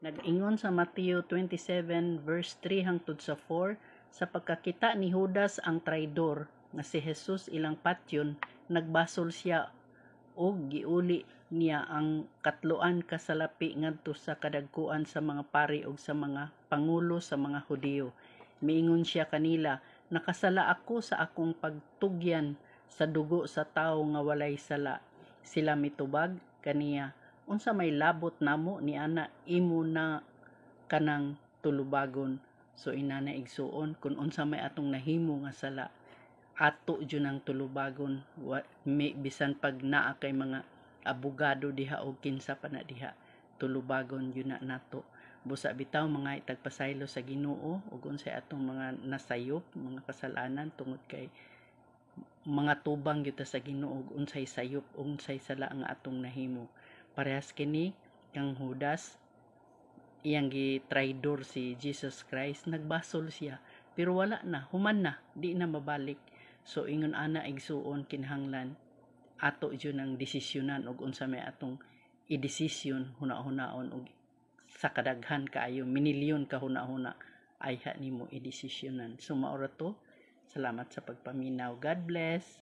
Nag-ingon sa Mateo 27 verse 3 hangtod sa 4, sa pagkakita ni Judas ang traidor nga si Jesus ilang patyon, nagbasol siya og giuli niya ang katloan kasalapi ngadto sa kadagkuan sa mga pari ug sa mga pangulo sa mga Hudiyo. Miingon siya kanila, nakasala ako sa akong pagtugyan sa dugo sa tawo nga walay sala. Sila mitubag kaniya, unsa may labot namo ni ana imo na kanang tulubagon. So inana igsuon kun unsa may atong nahimo nga sala, ato jud ang tulubagon. May bisan pag naa kay mga abogado diha o kinsa pa na diha, tulubagon yun na nato. Busa bitaw mga itagpasaylo sa Ginoo ug unsay atong mga nasayop, mga kasalanan tungod kay mga tubang gyud sa Ginoo ug unsay sayop, unsay sala nga atong nahimo. Parehas kini kang Judas, iyang gi-traidor si Jesus Christ, nagbasol siya pero wala na, human na, di na mabalik. So ingon ana igsuon kinahanglan ato jud ang desisyonan ug unsa may atong idesisyon huna-hunaon ug sa kadaghan kaayo minilyon ka huna-huna ay nimo idesisyonan. So maura to. Salamat sa pagpaminaw. God bless.